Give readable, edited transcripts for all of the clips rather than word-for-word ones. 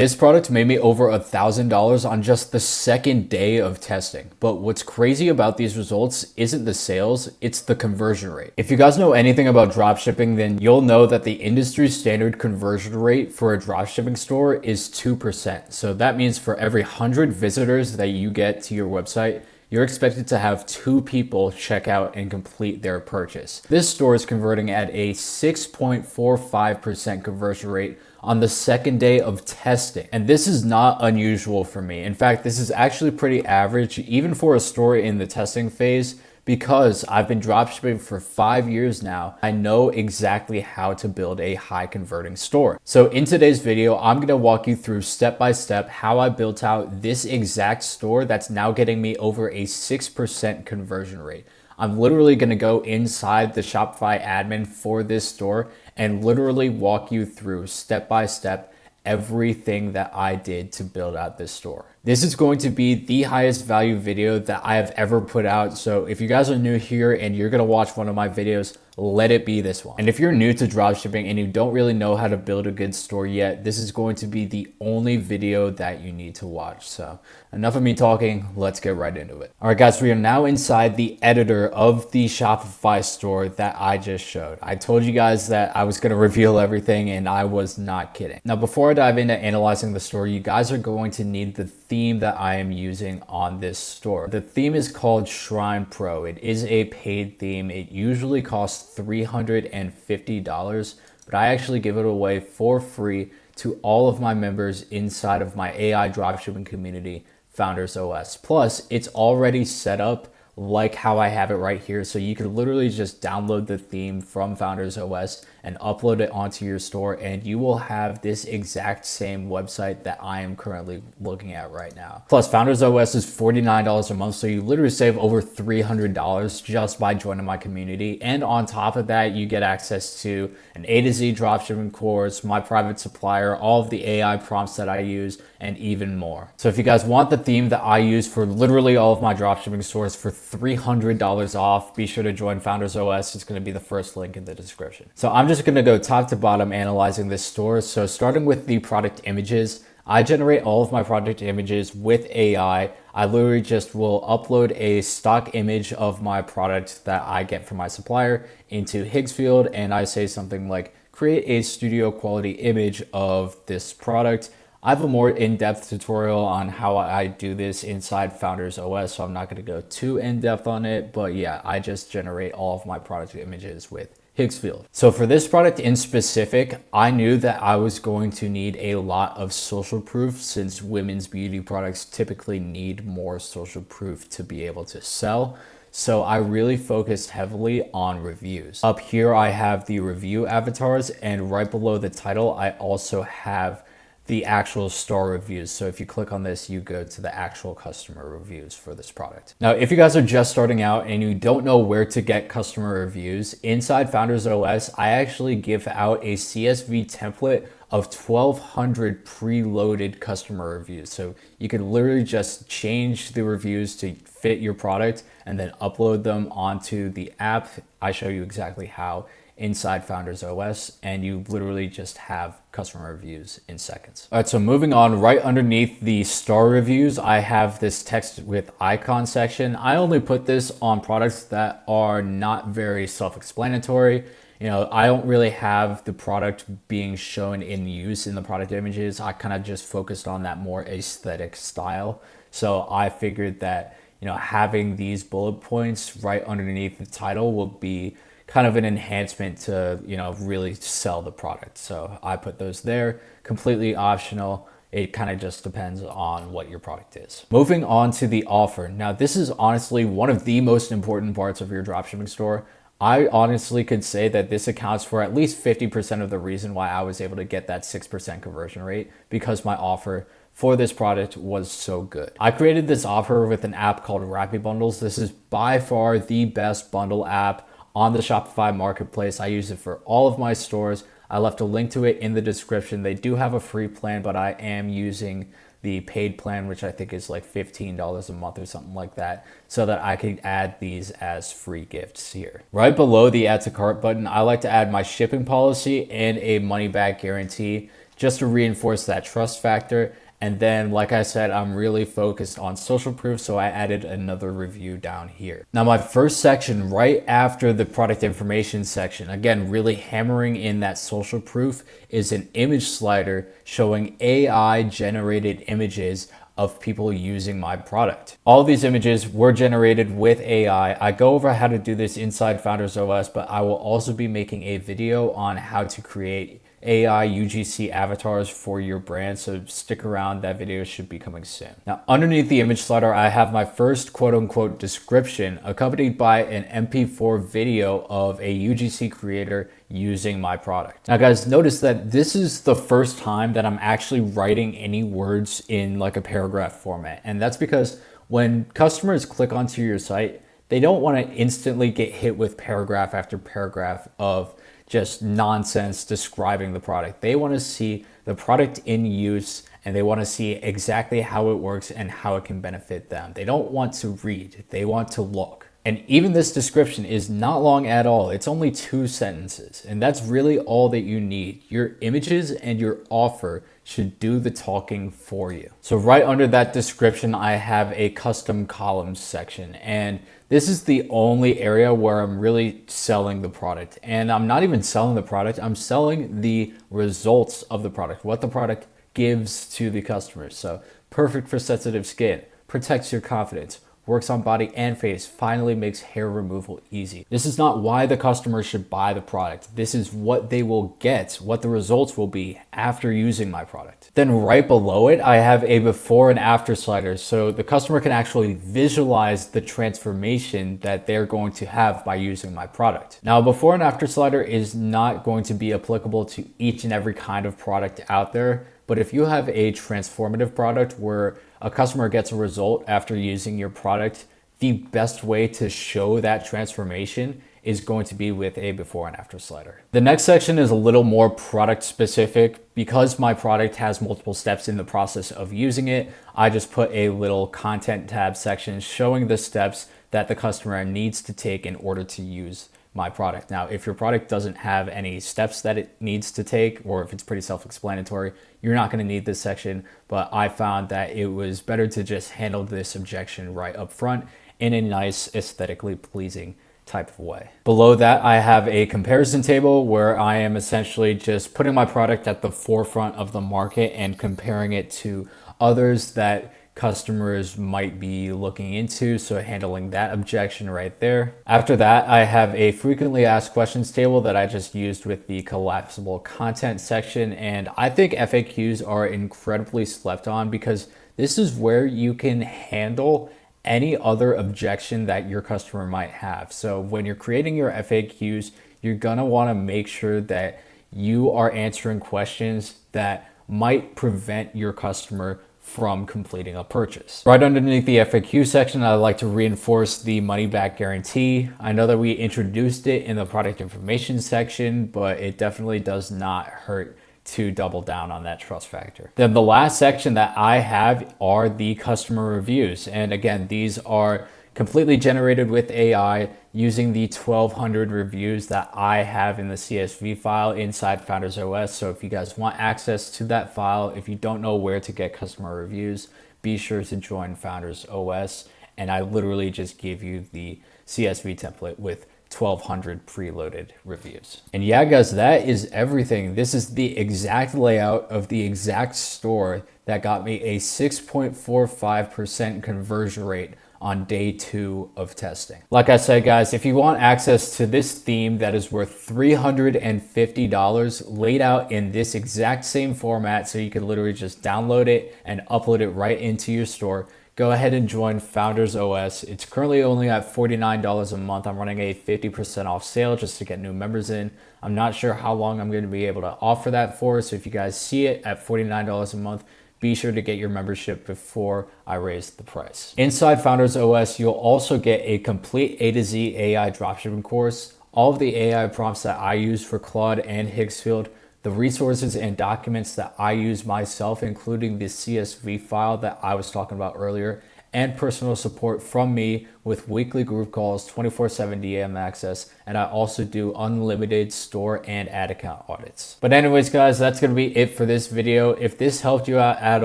This product made me over $1,000 on just the second day of testing. But what's crazy about these results isn't the sales, it's the conversion rate. If you guys know anything about dropshipping, then you'll know that the industry standard conversion rate for a dropshipping store is 2%. So that means for every 100 visitors that you get to your website, you're expected to have 2 people check out and complete their purchase. This store is converting at a 6.45% conversion rate on the second day of testing. And this is not unusual for me. In fact, this is actually pretty average, even for a store in the testing phase, because I've been dropshipping for 5 years now. I know exactly how to build a high converting store. So in today's video, I'm gonna walk you through step by step how I built out this exact store that's now getting me over a 6% conversion rate. I'm literally gonna go inside the Shopify admin for this store and literally walk you through step by step everything that I did to build out this store. This is going to be the highest value video that I have ever put out. So if you guys are new here and you're gonna watch one of my videos, let it be this one. And if you're new to dropshipping and you don't really know how to build a good store yet, this is going to be the only video that you need to watch. So enough of me talking, let's get right into it. All right, guys, we are now inside the editor of the Shopify store that I just showed. I told you guys that I was gonna reveal everything and I was not kidding. Now, before I dive into analyzing the store, you guys are going to need the theme that I am using on this store. The theme is called Shrine Pro. It is a paid theme. It usually costs $350, but I actually give it away for free to all of my members inside of my AI dropshipping community, Founders OS. Plus, it's already set up like how I have it right here. So you could literally just download the theme from Founders OS and upload it onto your store, and you will have this exact same website that I am currently looking at right now. Plus, Founders OS is $49 a month, so you literally save over $300 just by joining my community. And on top of that, you get access to an A to Z dropshipping course, my private supplier, all of the AI prompts that I use, and even more. So if you guys want the theme that I use for literally all of my dropshipping stores for $300 off, be sure to join Founders OS. It's going to be the first link in the description. So I'm just going to go top to bottom analyzing this store. So starting with the product images, I generate all of my product images with AI. I literally just will upload a stock image of my product that I get from my supplier into Higgsfield, and I say something like, create a studio quality image of this product. I have a more in-depth tutorial on how I do this inside Founders OS, so I'm not going to go too in-depth on it, but yeah, I just generate all of my product images with Higgsfield. So for this product in specific, I knew that I was going to need a lot of social proof, since women's beauty products typically need more social proof to be able to sell. So I really focused heavily on reviews. Up here, I have the review avatars, and right below the title, I also have the actual store reviews. So if you click on this, you go to the actual customer reviews for this product. Now, if you guys are just starting out and you don't know where to get customer reviews, inside Founders OS, I actually give out a CSV template of 1,200 preloaded customer reviews. So you can literally just change the reviews to fit your product and then upload them onto the app. I show you exactly how inside Founders OS, and you literally just have customer reviews in seconds. All right, so moving on, right underneath the star reviews, I have this text with icon section. I only put this on products that are not very self-explanatory. You know, I don't really have the product being shown in use in the product images. I kind of just focused on that more aesthetic style. So I figured that, you know, having these bullet points right underneath the title will be kind of an enhancement to, you know, really sell the product. So I put those there, completely optional. It kind of just depends on what your product is. Moving on to the offer. Now, this is honestly one of the most important parts of your dropshipping store. I honestly could say that this accounts for at least 50% of the reason why I was able to get that 6% conversion rate, because my offer for this product was so good. I created this offer with an app called Rappi Bundles. This is by far the best bundle app on the Shopify marketplace. I use it for all of my stores. I left a link to it in the description. They do have a free plan, but I am using the paid plan, which I think is like $15 a month or something like that, so that I could add these as free gifts here. Right below the add to cart button, I like to add my shipping policy and a money back guarantee, just to reinforce that trust factor. And then, like I said, I'm really focused on social proof, so I added another review down here. Now, my first section right after the product information section, again, really hammering in that social proof, is an image slider showing AI generated images of people using my product. All of these images were generated with AI. I go over how to do this inside Founders OS, but I will also be making a video on how to create AI UGC avatars for your brand, so stick around, that video should be coming soon. Now, underneath the image slider, I have my first quote-unquote description accompanied by an MP4 video of a UGC creator using my product. Now guys, notice that this is the first time that I'm actually writing any words in like a paragraph format, and that's because when customers click onto your site, they don't want to instantly get hit with paragraph after paragraph of just nonsense describing the product. They want to see the product in use, and they want to see exactly how it works and how it can benefit them. They don't want to read, they want to look. And even this description is not long at all. It's only 2 sentences, and that's really all that you need. Your images and your offer should do the talking for you. So right under that description, I have a custom columns section, and this is the only area where I'm really selling the product. And I'm not even selling the product, I'm selling the results of the product, what the product gives to the customers. So perfect for sensitive skin, protects your confidence, works on body and face, finally makes hair removal easy. This is not why the customer should buy the product. This is what they will get, what the results will be after using my product. Then right below it, I have a before and after slider, so the customer can actually visualize the transformation that they're going to have by using my product. Now, a before and after slider is not going to be applicable to each and every kind of product out there, but if you have a transformative product where a customer gets a result after using your product, the best way to show that transformation is going to be with a before and after slider. The next section is a little more product specific. Because my product has multiple steps in the process of using it, I just put a little content tab section showing the steps that the customer needs to take in order to use my product. Now, if your product doesn't have any steps that it needs to take, or if it's pretty self-explanatory, you're not going to need this section, but I found that it was better to just handle this objection right up front in a nice, aesthetically pleasing type of way. Below that, I have a comparison table where I am essentially just putting my product at the forefront of the market and comparing it to others that customers might be looking into, so handling that objection right there. After that, I have a frequently asked questions table that I just used with the collapsible content section, and I think FAQs are incredibly slept on because this is where you can handle any other objection that your customer might have. So when you're creating your FAQs, you're gonna wanna make sure that you are answering questions that might prevent your customer from completing a purchase. Right underneath the FAQ section, I like to reinforce the money back guarantee. I know that we introduced it in the product information section, but it definitely does not hurt to double down on that trust factor. Then the last section that I have are the customer reviews. And again, these are completely generated with AI using the 1,200 reviews that I have in the CSV file inside Founders OS. So if you guys want access to that file, if you don't know where to get customer reviews, be sure to join Founders OS. And I literally just gave you the CSV template with 1,200 preloaded reviews. And yeah, guys, that is everything. This is the exact layout of the exact store that got me a 6.45% conversion rate on day 2 of testing. Like I said, guys, if you want access to this theme that is worth $350 laid out in this exact same format, so you can literally just download it and upload it right into your store, go ahead and join Founders OS. It's currently only at $49 a month. I'm running a 50% off sale just to get new members in. I'm not sure how long I'm going to be able to offer that for, so if you guys see it at $49 a month, be sure to get your membership before I raise the price. Inside Founders OS, you'll also get a complete A to Z AI dropshipping course, all of the AI prompts that I use for Claude and Higgsfield, the resources and documents that I use myself, including the CSV file that I was talking about earlier, and personal support from me with weekly group calls, 24/7 DM access, and I also do unlimited store and ad account audits. But anyways, guys, that's going to be it for this video. If this helped you out at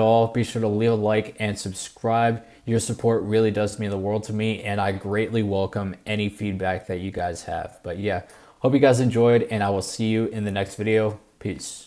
all, be sure to leave a like and subscribe. Your support really does mean the world to me, and I greatly welcome any feedback that you guys have. But yeah, hope you guys enjoyed, and I will see you in the next video. Peace.